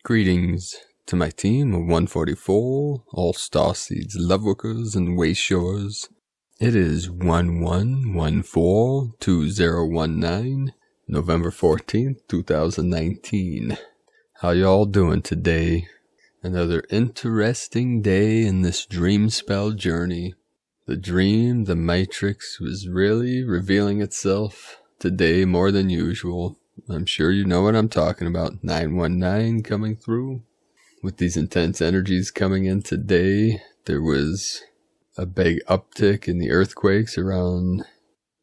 Greetings to my team of 144, all Starseeds, Lightworkers, and Wayshores. It is 1114-2019, November 14th, 2019. How y'all doing today? Another interesting day in this dream spell journey. The dream, the Matrix, was really revealing itself today more than usual. I'm sure you know what I'm talking about. 919 coming through. With these intense energies coming in today, there was a big uptick in the earthquakes around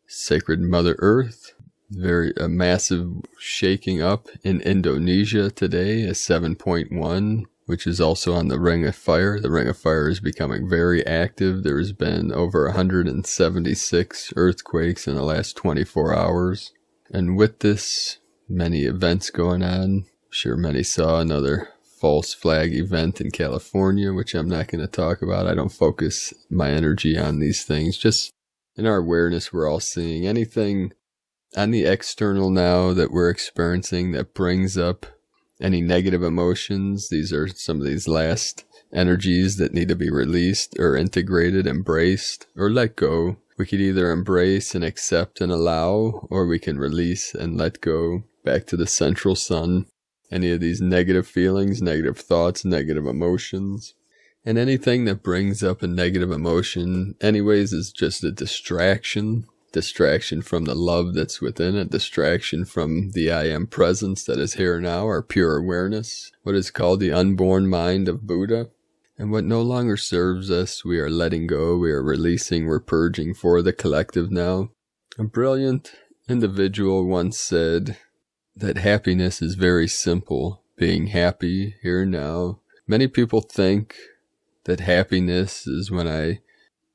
Sacred Mother Earth. A massive shaking up in Indonesia today, a 7.1, which is also on the Ring of Fire. The Ring of Fire is becoming very active. There's been over 176 earthquakes in the last 24 hours. And with this, many events going on. I'm sure many saw another false flag event in California, which I'm not going to talk about. I don't focus my energy on these things. Just in our awareness, we're all seeing anything on the external now that we're experiencing that brings up any negative emotions. These are some of these last energies that need to be released or integrated, embraced, or let go. We could either embrace and accept and allow, or we can release and let go back to the central sun. Any of these negative feelings, negative thoughts, negative emotions. And anything that brings up a negative emotion anyways is just a distraction. Distraction from the love that's within it. Distraction from the I am presence that is here now, our pure awareness. What is called the unborn mind of Buddha. And what no longer serves us, we are letting go, we are releasing, we're purging for the collective now. A brilliant individual once said that happiness is very simple, being happy here and now. Many people think that happiness is when I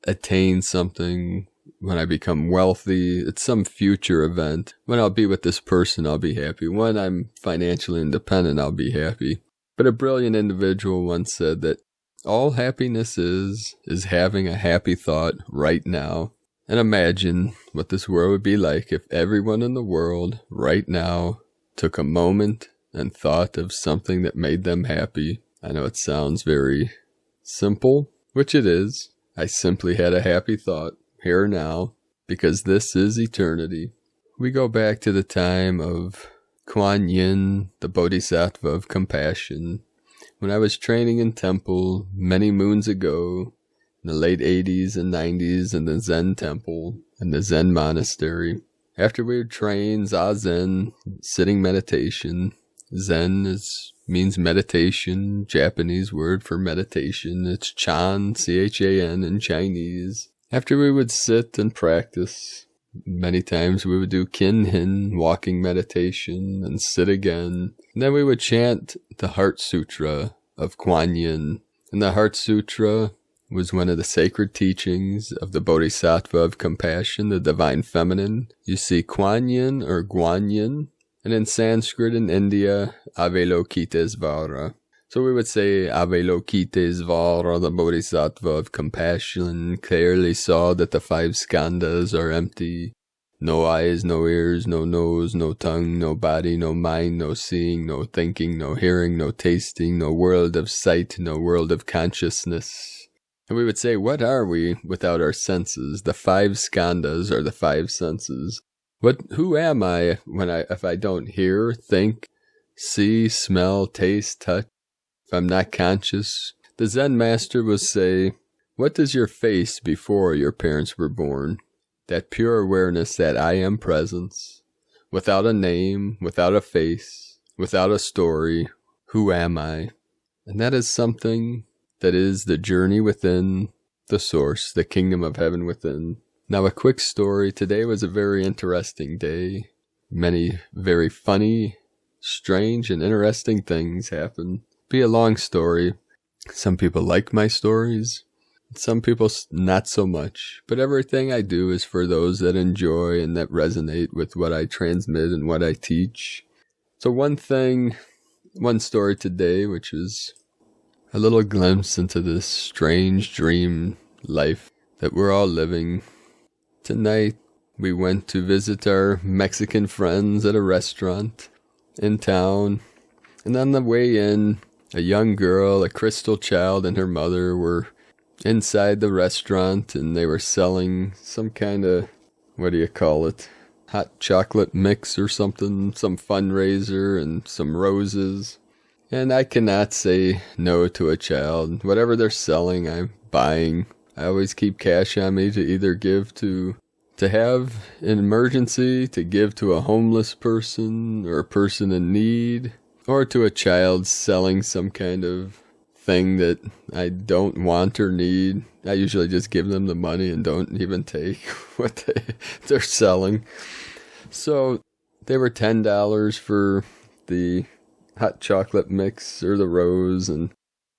attain something, when I become wealthy, it's some future event. When I'll be with this person, I'll be happy. When I'm financially independent, I'll be happy. But a brilliant individual once said that all happiness is having a happy thought right now. And imagine what this world would be like if everyone in the world right now took a moment and thought of something that made them happy. I know it sounds very simple, which it is. I simply had a happy thought here now, because this is eternity. We go back to the time of Kuan Yin, the Bodhisattva of compassion. When I was training in temple many moons ago, in the late 80s and 90s in the Zen temple, in the Zen monastery, after we would train Zazen, sitting meditation. Zen means meditation, Japanese word for meditation. It's Chan, C-H-A-N in Chinese. After we would sit and practice, many times we would do Kin-Hin, walking meditation, and sit again. And then we would chant the Heart Sutra of Kuan Yin. And the Heart Sutra was one of the sacred teachings of the Bodhisattva of compassion, the Divine Feminine. You see Kuan Yin or Guan Yin, and in Sanskrit in India, Avalokitesvara. So we would say Avalokitesvara, the Bodhisattva of compassion, clearly saw that the 5 skandhas are empty. No eyes, no ears, no nose, no tongue, no body, no mind, no seeing, no thinking, no hearing, no tasting, no world of sight, no world of consciousness. And we would say, what are we without our senses? The 5 skandhas are the 5 senses. Who am I if I don't hear, think, see, smell, taste, touch? If I'm not conscious? The Zen master will say, what does your face before your parents were born? That pure awareness that I am presence, without a name, without a face, without a story. Who am I? And that is something that is the journey within the source, the kingdom of heaven within. Now a quick story. Today was a very interesting day. Many very funny, strange, and interesting things happened. Be a long story. Some people like my stories. Some people not so much. But everything I do is for those that enjoy and that resonate with what I transmit and what I teach. So one story today, which is a little glimpse into this strange dream life that we're all living. Tonight, we went to visit our Mexican friends at a restaurant in town. And on the way in, a young girl, a crystal child, and her mother were inside the restaurant, and they were selling some kind of, what do you call it, hot chocolate mix or something, some fundraiser, and some roses. And I cannot say no to a child. Whatever they're selling, I'm buying. I always keep cash on me to either give to have an emergency, to give to a homeless person or a person in need, or to a child selling some kind of thing that I don't want or need. I usually just give them the money and don't even take what they're selling. So they were $10 for the hot chocolate mix or the rose, and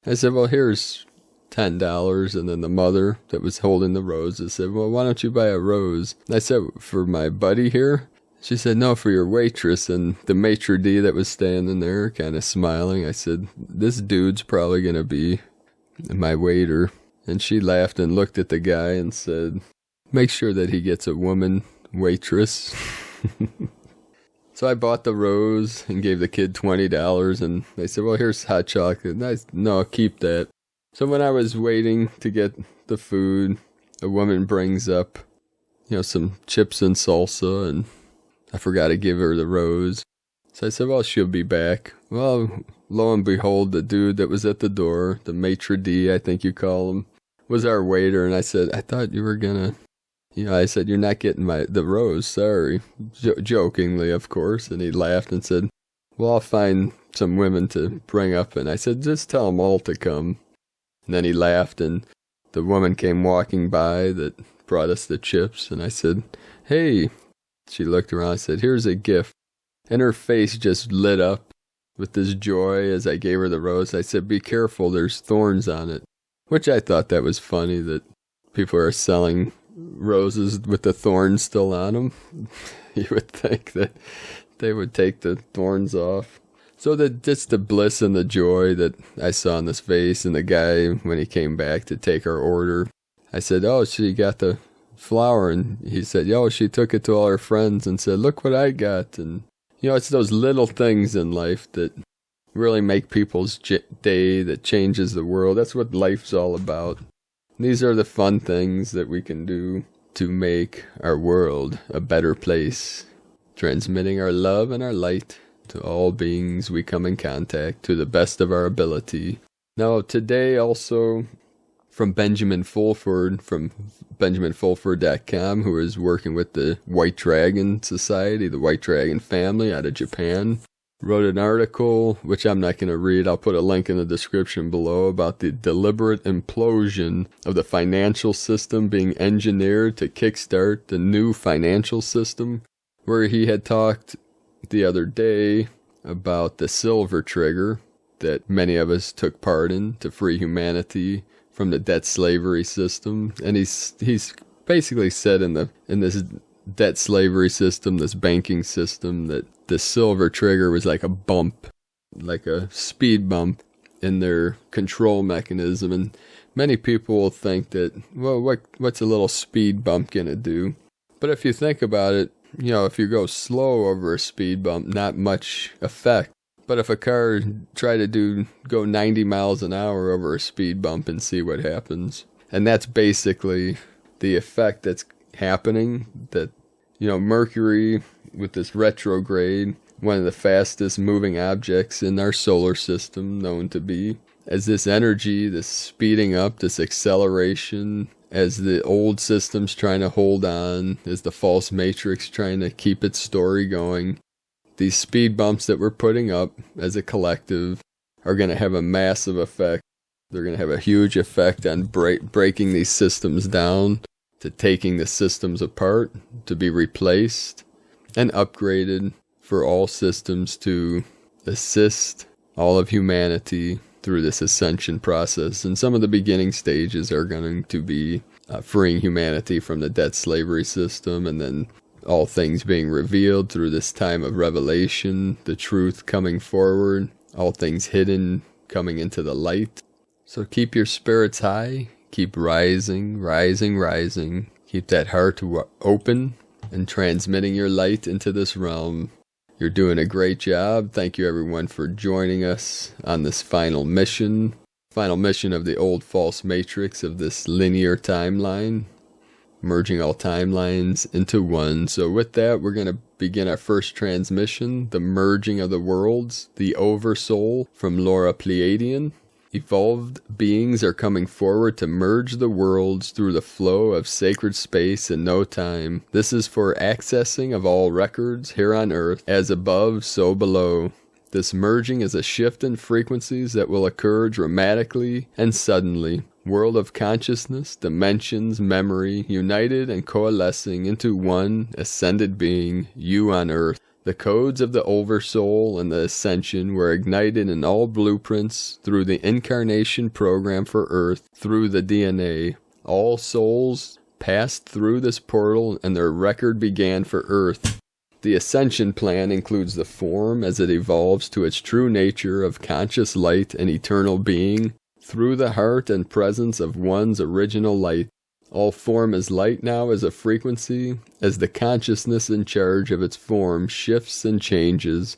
I said, well, here's $10. And then the mother that was holding the roses said, well, why don't you buy a rose? And I said, for my buddy here? She said, no, for your waitress. And the maitre d' that was standing there kind of smiling, I said, this dude's probably going to be my waiter. And she laughed and looked at the guy and said, make sure that he gets a woman waitress. So I bought the rose and gave the kid $20, and they said, well, here's hot chocolate. And I said, no, keep that. So when I was waiting to get the food, a woman brings up, some chips and salsa, and I forgot to give her the rose. So I said, well, she'll be back. Well, lo and behold, the dude that was at the door, the maitre d', I think you call him, was our waiter. And I said, I thought you were gonna, I said, you're not getting the rose, sorry. Jokingly, of course. And he laughed and said, well, I'll find some women to bring up. And I said, just tell them all to come. And then he laughed, and the woman came walking by that brought us the chips. And I said, hey. She looked around and said, here's a gift. And her face just lit up with this joy as I gave her the rose. I said, be careful, there's thorns on it. Which I thought that was funny, that people are selling roses with the thorns still on them. You would think that they would take the thorns off. So just the bliss and the joy that I saw on his face, and the guy, when he came back to take our order, I said, oh, she got the flower, and he said, yo, she took it to all her friends and said, look what I got. And it's those little things in life that really make people's day, that changes the world. That's what life's all about. These are the fun things that we can do to make our world a better place, transmitting our love and our light to all beings we come in contact to the best of our ability. Now today also, from Benjamin Fulford, from BenjaminFulford.com, who is working with the White Dragon Society, the White Dragon family out of Japan, wrote an article, which I'm not going to read. I'll put a link in the description below, about the deliberate implosion of the financial system being engineered to kickstart the new financial system, where he had talked the other day about the silver trigger that many of us took part in to free humanity from the debt slavery system. And he's basically said in this debt slavery system, this banking system, that the silver trigger was like a bump, like a speed bump in their control mechanism. And many people will think that, well, what's a little speed bump gonna do? But if you think about it, if you go slow over a speed bump, not much effect. But if a car tried to go 90 miles an hour over a speed bump and see what happens. And that's basically the effect that's happening, that, Mercury with this retrograde, one of the fastest moving objects in our solar system known to be, as this energy, this speeding up, this acceleration, as the old system's trying to hold on, as the false matrix trying to keep its story going. These speed bumps that we're putting up as a collective are going to have a massive effect. They're going to have a huge effect on breaking these systems down, to taking the systems apart, to be replaced and upgraded for all systems to assist all of humanity through this ascension process. And some of the beginning stages are going to be freeing humanity from the debt slavery system, and then all things being revealed through this time of revelation, the truth coming forward, all things hidden coming into the light. So keep your spirits high, keep rising, rising, rising. Keep that heart open and transmitting your light into this realm. You're doing a great job. Thank you everyone for joining us on this final mission. Final mission of the old false matrix of this linear timeline. Merging all timelines into one. So with that, we're going to begin our first transmission, the merging of the worlds, the Oversoul from Laura Pleiadian. Evolved beings are coming forward to merge the worlds through the flow of sacred space in no time. This is for accessing of all records here on Earth, as above, so below. This merging is a shift in frequencies that will occur dramatically and suddenly. World of consciousness, dimensions, memory, united and coalescing into one ascended being, you on Earth. The codes of the Oversoul and the Ascension were ignited in all blueprints through the Incarnation program for Earth, through the DNA. All souls passed through this portal and their record began for Earth. The Ascension plan includes the form as it evolves to its true nature of conscious light and eternal being, through the heart and presence of one's original light. All form is light now as a frequency, as the consciousness in charge of its form shifts and changes.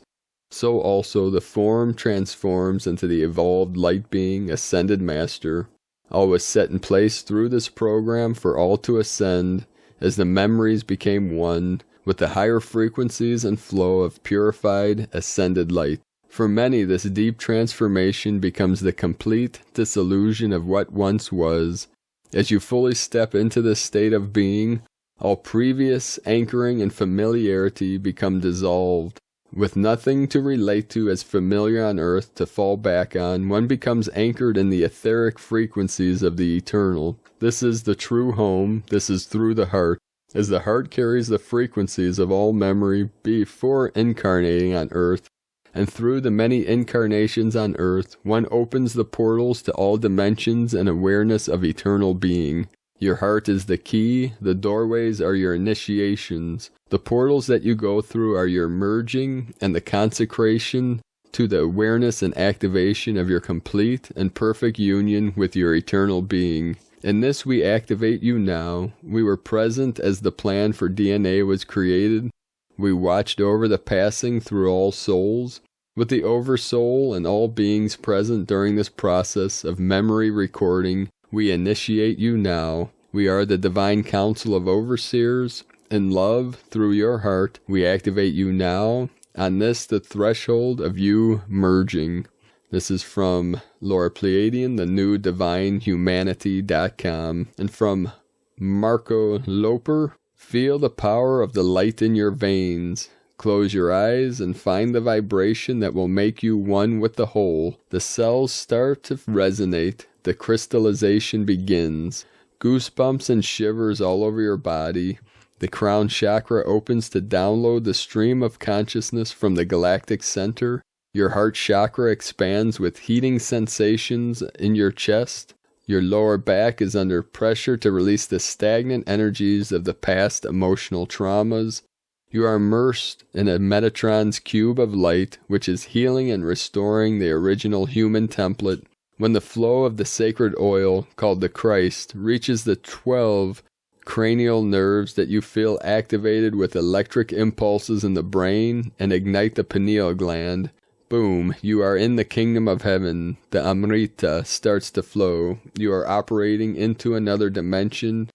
So also the form transforms into the evolved light being, ascended master. All was set in place through this program for all to ascend, as the memories became one, with the higher frequencies and flow of purified, ascended light. For many, this deep transformation becomes the complete dissolution of what once was. As you fully step into this state of being, all previous anchoring and familiarity become dissolved. With nothing to relate to as familiar on Earth to fall back on, one becomes anchored in the etheric frequencies of the eternal. This is the true home. This is through the heart. As the heart carries the frequencies of all memory before incarnating on Earth, and through the many incarnations on Earth, one opens the portals to all dimensions and awareness of eternal being. Your heart is the key, the doorways are your initiations. The portals that you go through are your merging and the consecration to the awareness and activation of your complete and perfect union with your eternal being. In this we activate you now. We were present as the plan for DNA was created. We watched over the passing through all souls. With the Oversoul and all beings present during this process of memory recording, we initiate you now. We are the Divine Council of Overseers. In love, through your heart, we activate you now. On this, the threshold of you merging. This is from Laura Pleiadian, the new divinehumanity.com, and from Marco Loper. Feel the power of the light in your veins. Close your eyes and find the vibration that will make you one with the whole. The cells start to resonate. The crystallization begins. Goosebumps and shivers all over your body. The crown chakra opens to download the stream of consciousness from the galactic center. Your heart chakra expands with heating sensations in your chest. Your lower back is under pressure to release the stagnant energies of the past emotional traumas. You are immersed in a Metatron's cube of light, which is healing and restoring the original human template. When the flow of the sacred oil, called the Christ, reaches the 12 cranial nerves that you feel activated with electric impulses in the brain and ignite the pineal gland, boom, you are in the kingdom of heaven. The Amrita starts to flow. You are operating into another dimension,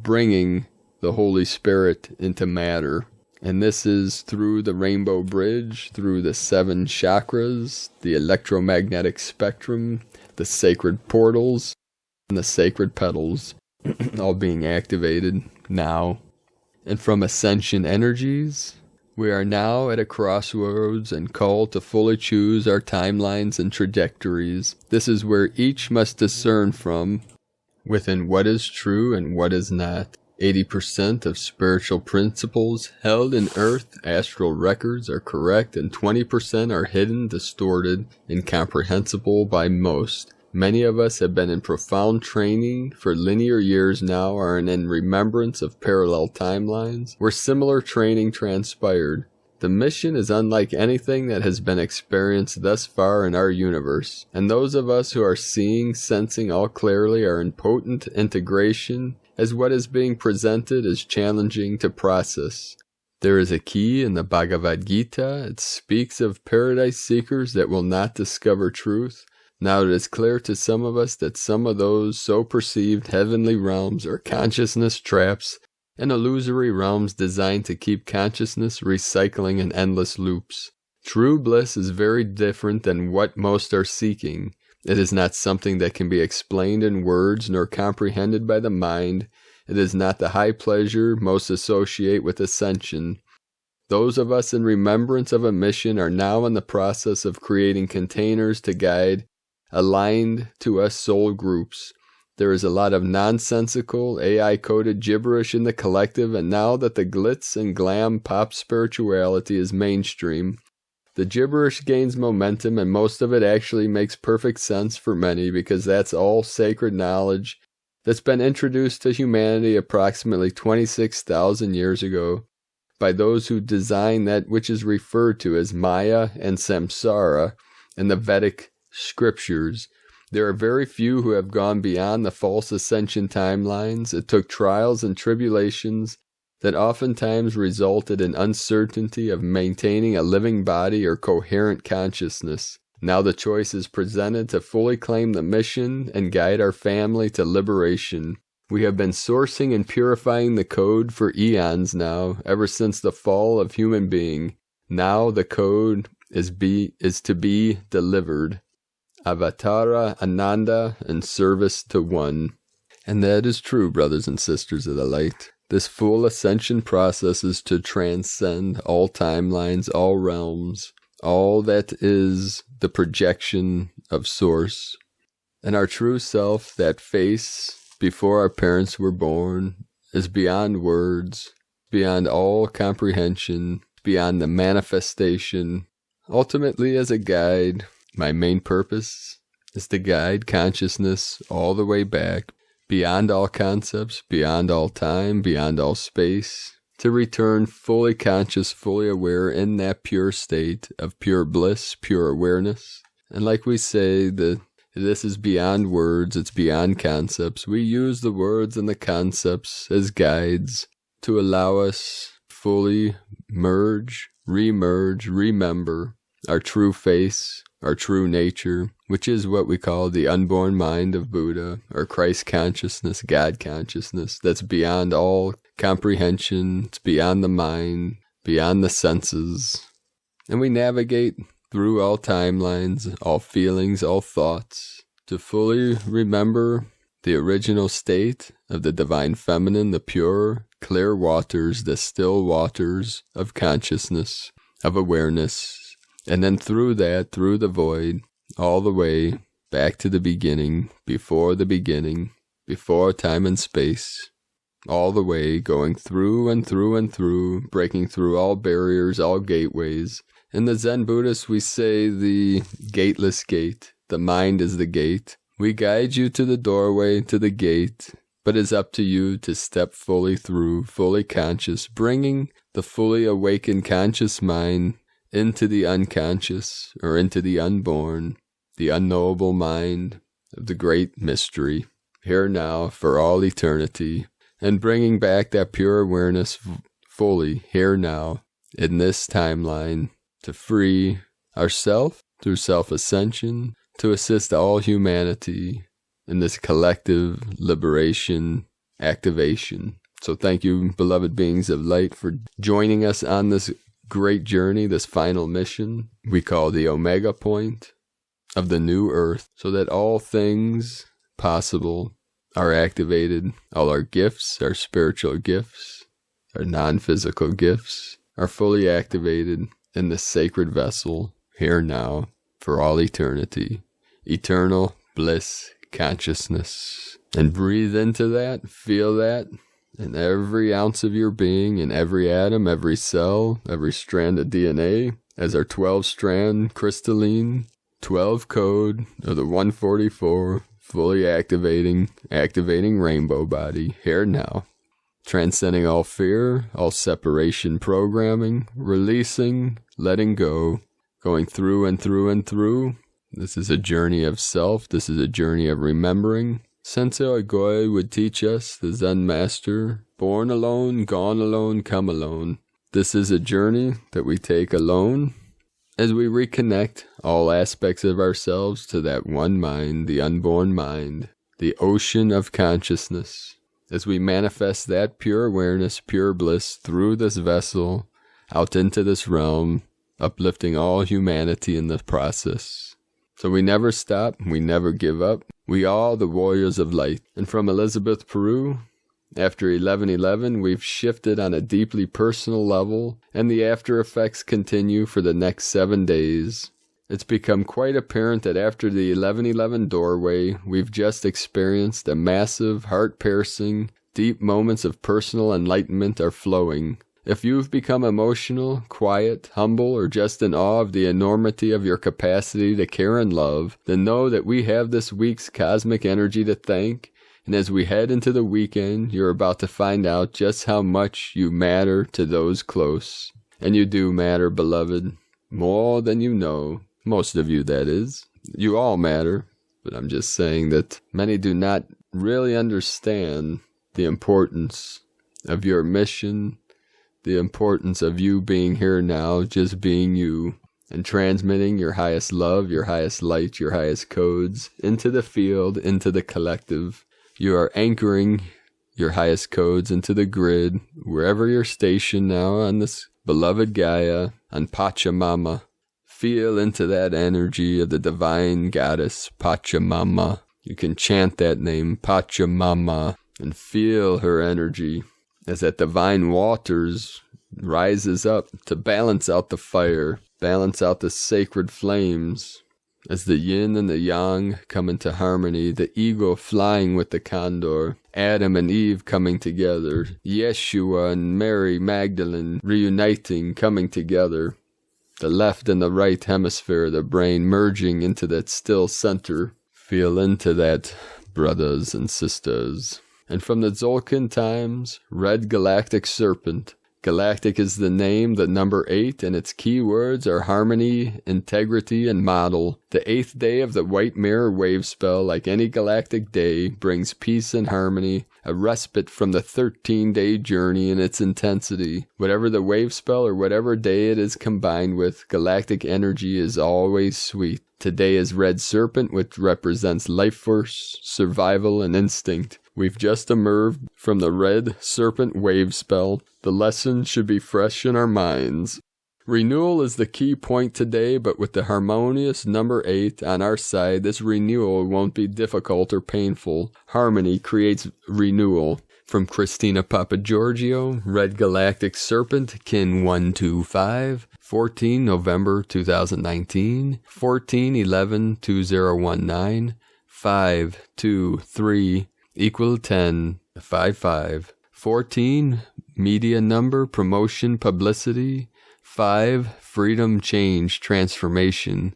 bringing the Holy Spirit into matter. And this is through the Rainbow Bridge, through the 7 chakras, the electromagnetic spectrum, the sacred portals, and the sacred petals, all being activated now. And from Ascension Energies, we are now at a crossroads and called to fully choose our timelines and trajectories. This is where each must discern from within what is true and what is not. 80% of spiritual principles held in Earth astral records are correct, and 20% are hidden, distorted, incomprehensible by most. Many of us have been in profound training for linear years now, are in remembrance of parallel timelines where similar training transpired. The mission is unlike anything that has been experienced thus far in our universe, and those of us who are seeing, sensing all clearly are in potent integration, as what is being presented is challenging to process. There is a key in the Bhagavad Gita. It speaks of paradise seekers that will not discover truth. Now it is clear to some of us that some of those so perceived heavenly realms are consciousness traps and illusory realms designed to keep consciousness recycling in endless loops. True bliss is very different than what most are seeking. It is not something that can be explained in words nor comprehended by the mind. It is not the high pleasure most associate with ascension. Those of us in remembrance of a mission are now in the process of creating containers to guide aligned to us soul groups. There is a lot of nonsensical, AI-coded gibberish in the collective, and now that the glitz and glam pop spirituality is mainstream, the gibberish gains momentum, and most of it actually makes perfect sense for many because that's all sacred knowledge that's been introduced to humanity approximately 26,000 years ago by those who designed that which is referred to as Maya and Samsara in the Vedic scriptures. There are very few who have gone beyond the false ascension timelines. It took trials and tribulations that oftentimes resulted in uncertainty of maintaining a living body or coherent consciousness. Now the choice is presented to fully claim the mission and guide our family to liberation. We have been sourcing and purifying the code for eons now, ever since the fall of human being. Now the code is to be delivered. Avatara Ananda in service to one. And that is true, brothers and sisters of the light. This full ascension process is to transcend all timelines, all realms, all that is the projection of Source. And our true self, that face before our parents were born, is beyond words, beyond all comprehension, beyond the manifestation. Ultimately, as a guide, my main purpose is to guide consciousness all the way back, beyond all concepts, beyond all time, beyond all space, to return fully conscious, fully aware in that pure state of pure bliss, pure awareness. And like we say, this is beyond words, it's beyond concepts. We use the words and the concepts as guides to allow us fully merge, remerge, remember our true face, our true nature, which is what we call the unborn mind of Buddha, or Christ consciousness, God consciousness, that's beyond all comprehension, it's beyond the mind, beyond the senses. And we navigate through all timelines, all feelings, all thoughts, to fully remember the original state of the Divine Feminine, the pure, clear waters, the still waters of consciousness, of awareness. And then through that, through the void, all the way back to the beginning, before time and space, all the way going through and through and through, breaking through all barriers, all gateways. In the Zen Buddhists, we say the Gateless Gate. The mind is the gate. We guide you to the doorway, to the gate, but it's up to you to step fully through, fully conscious, bringing the fully awakened conscious mind into the unconscious, or into the unborn, the unknowable mind of the great mystery, here now for all eternity, and bringing back that pure awareness fully here now in this timeline to free ourselves through self-ascension, to assist all humanity in this collective liberation activation. So thank you, beloved beings of light, for joining us on this great journey, this final mission we call the Omega Point of the new earth, so that all things possible are activated. All our gifts, our spiritual gifts, our non-physical gifts are fully activated in this sacred vessel here now for all eternity. Eternal bliss consciousness. And breathe into that, feel that in every ounce of your being, in every atom, every cell, every strand of DNA, as our 12-strand crystalline 12 code of the 144 fully activating rainbow body here now, transcending all fear, all separation programming, releasing, letting go, going through and through and through. This is a journey of self. This is a journey of remembering. Sensei Ogoy would teach us, the Zen master, born alone, gone alone, come alone. This is a journey that we take alone as we reconnect all aspects of ourselves to that one mind, the unborn mind, the ocean of consciousness, as we manifest that pure awareness, pure bliss through this vessel out into this realm, uplifting all humanity in the process. So we never stop, we never give up. We are the warriors of light. And from Elizabeth Peru, after 1111, we've shifted on a deeply personal level, and the after effects continue for the next 7 days. It's become quite apparent that after the 1111 doorway, we've just experienced a massive, heart-piercing, deep moments of personal enlightenment are flowing. If you've become emotional, quiet, humble, or just in awe of the enormity of your capacity to care and love, then know that we have this week's cosmic energy to thank, and as we head into the weekend, you're about to find out just how much you matter to those close. And you do matter, beloved, more than you know. Most of you, that is. You all matter, but I'm just saying that many do not really understand the importance of your mission, the importance of you being here now, just being you, and transmitting your highest love, your highest light, your highest codes into the field, into the collective. You are anchoring your highest codes into the grid, wherever you're stationed now on this beloved Gaia, on Pachamama. Feel into that energy of the divine goddess, Pachamama. You can chant that name, Pachamama, and feel her energy as that divine waters rises up to balance out the fire, balance out the sacred flames, as the yin and the yang come into harmony, the eagle flying with the condor, Adam and Eve coming together, Yeshua and Mary Magdalene reuniting, coming together, the left and the right hemisphere of the brain merging into that still center. Feel into that, brothers and sisters. And from the Tzolk'in times, red galactic serpent. Galactic is the name, the number 8, and its key words are harmony, integrity, and model. The 8th day of the white mirror wave spell, like any galactic day, brings peace and harmony, a respite from the 13-day journey in its intensity. Whatever the wave spell or whatever day it is combined with, galactic energy is always sweet. Today is red serpent, which represents life force, survival, and instinct. We've just emerged from the red serpent wave spell. The lesson should be fresh in our minds. Renewal is the key point today, but with the harmonious number 8 on our side, this renewal won't be difficult or painful. Harmony creates renewal. From Christina Papagiorgio, Red Galactic Serpent, Kin 125, 14 November 2019, 14/11/2019, 523 equal 10, 55, 14, media number, promotion, publicity, 5, freedom, change, transformation,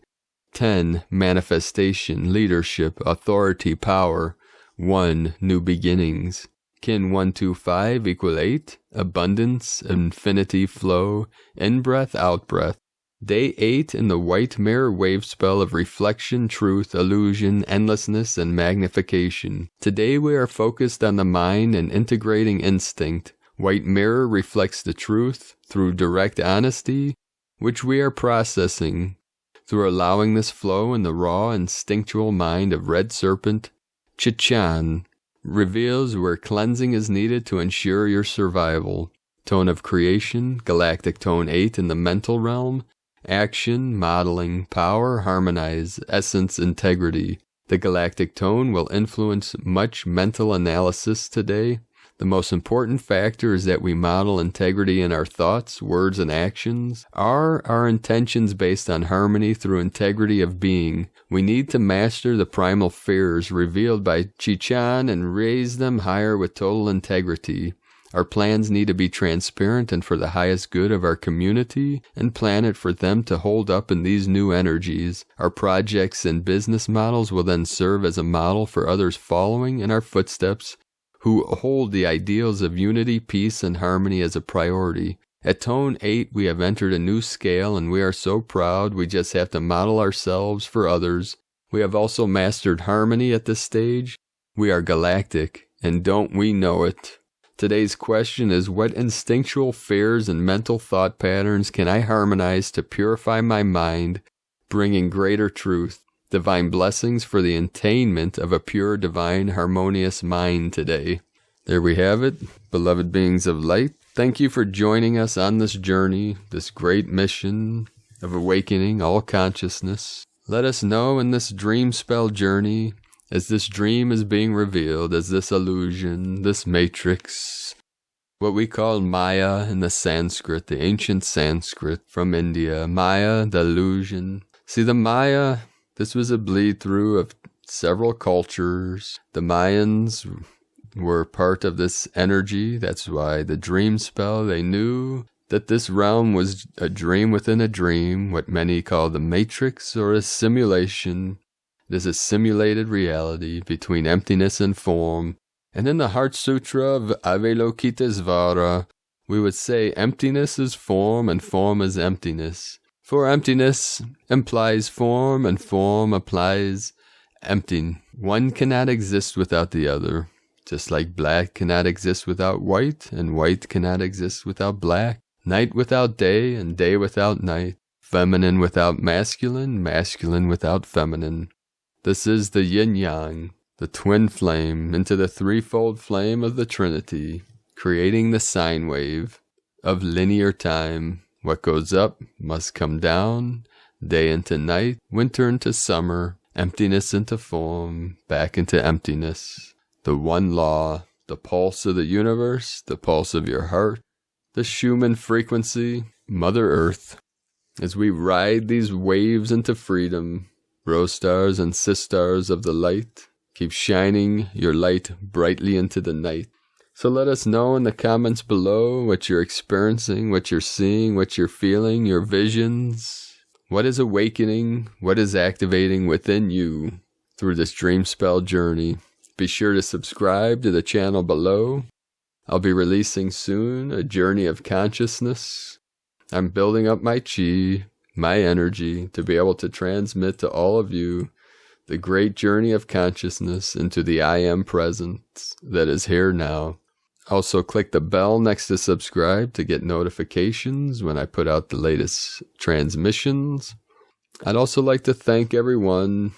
10, manifestation, leadership, authority, power, 1, new beginnings. Kin 125 equal 8, abundance, infinity, flow, in-breath, out-breath. Day 8 in the white mirror wave spell of reflection, truth, illusion, endlessness, and magnification. Today we are focused on the mind and integrating instinct. White mirror reflects the truth through direct honesty, which we are processing. Through allowing this flow in the raw instinctual mind of red serpent, Chichan reveals where cleansing is needed to ensure your survival. Tone of creation, galactic tone 8 in the mental realm. Action, modeling, power, harmonize, essence, integrity. The galactic tone will influence much mental analysis today. The most important factor is that we model integrity in our thoughts, words, and actions. Are our intentions based on harmony through integrity of being? We need to master the primal fears revealed by Chichan and raise them higher with total integrity. Our plans need to be transparent and for the highest good of our community and planet for them to hold up in these new energies. Our projects and business models will then serve as a model for others following in our footsteps who hold the ideals of unity, peace, and harmony as a priority. At Tone 8, we have entered a new scale and we are so proud we just have to model ourselves for others. We have also mastered harmony at this stage. We are galactic, and don't we know it? Today's question is, what instinctual fears and mental thought patterns can I harmonize to purify my mind, bringing greater truth, divine blessings for the attainment of a pure, divine, harmonious mind today? There we have it, beloved beings of light. Thank you for joining us on this journey, this great mission of awakening all consciousness. Let us know in this dream spell journey, as this dream is being revealed, as this illusion, this matrix, what we call Maya in the Sanskrit, the ancient Sanskrit from India. Maya, the illusion. See, the Maya, this was a bleed through of several cultures. The Mayans were part of this energy. That's why the dream spell, they knew that this realm was a dream within a dream, what many call the matrix or a simulation. It is a simulated reality between emptiness and form. And in the Heart Sutra of Avalokitesvara, we would say emptiness is form and form is emptiness. For emptiness implies form and form implies empty. One cannot exist without the other. Just like black cannot exist without white, and white cannot exist without black. Night without day, and day without night. Feminine without masculine, masculine without feminine. This is the yin-yang, the twin flame, into the threefold flame of the Trinity, creating the sine wave of linear time. What goes up must come down, day into night, winter into summer, emptiness into form, back into emptiness. The one law, the pulse of the universe, the pulse of your heart, the Schumann frequency, Mother Earth. As we ride these waves into freedom, rose stars and sistars of the light, keep shining your light brightly into the night. So let us know in the comments below what you're experiencing, what you're seeing, what you're feeling, your visions. What is awakening? What is activating within you through this dream spell journey? Be sure to subscribe to the channel below. I'll be releasing soon a journey of consciousness. I'm building up my chi, my energy, to be able to transmit to all of you the great journey of consciousness into the I Am presence that is here now. Also, click the bell next to subscribe to get notifications when I put out the latest transmissions. I'd also like to thank everyone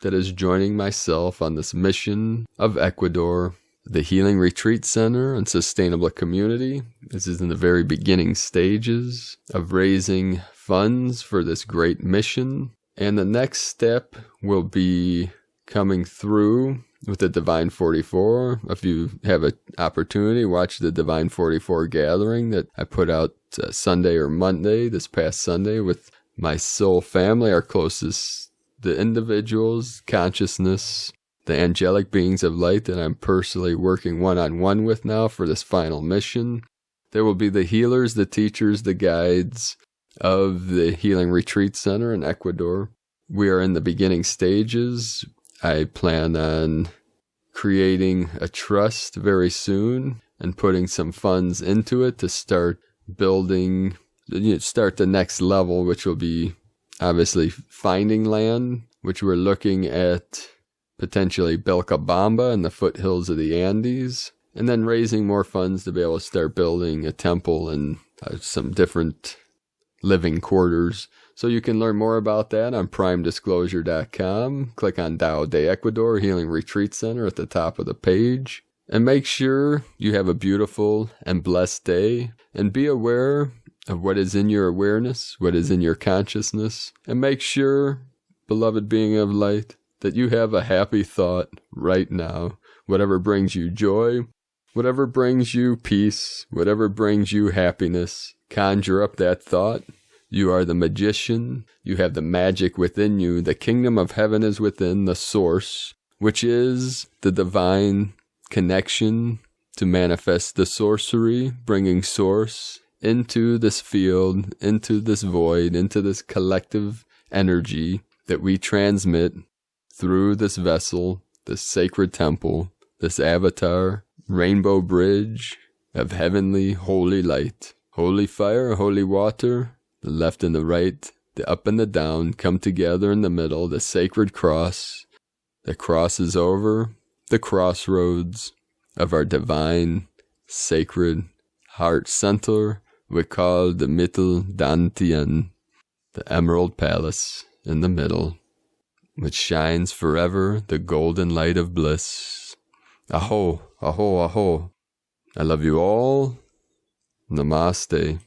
that is joining myself on this mission of Ecuador, the Healing Retreat Center and Sustainable Community. This is in the very beginning stages of raising funds for this great mission. And the next step will be coming through with the Divine 44. If you have an opportunity, watch the Divine 44 gathering that I put out Sunday or Monday, this past Sunday, with my soul family, our closest, the individuals, consciousness, the angelic beings of light that I'm personally working one-on-one with now for this final mission. There will be the healers, the teachers, the guides of the Healing Retreat Center in Ecuador. We are in the beginning stages. I plan on creating a trust very soon and putting some funds into it to start building, start the next level, which will be obviously finding land, which we're looking at potentially Vilcabamba and the foothills of the Andes, and then raising more funds to be able to start building a temple and some different living quarters. So you can learn more about that on primedisclosure.com. Click on Tao de Ecuador Healing Retreat Center at the top of the page. And make sure you have a beautiful and blessed day. And be aware of what is in your awareness, what is in your consciousness. And make sure, beloved being of light, that you have a happy thought right now. Whatever brings you joy, whatever brings you peace, whatever brings you happiness, conjure up that thought. You are the magician. You have the magic within you. The kingdom of heaven is within the source, which is the divine connection to manifest the sorcery, bringing source into this field, into this void, into this collective energy that we transmit through this vessel, this sacred temple, this avatar, rainbow bridge of heavenly holy light. Holy fire, holy water, the left and the right, the up and the down come together in the middle, the sacred cross that crosses over the crossroads of our divine sacred heart center we call the Mitteldantian, the Emerald Palace in the middle, which shines forever the golden light of bliss. Aho, aho, aho. I love you all. Namaste.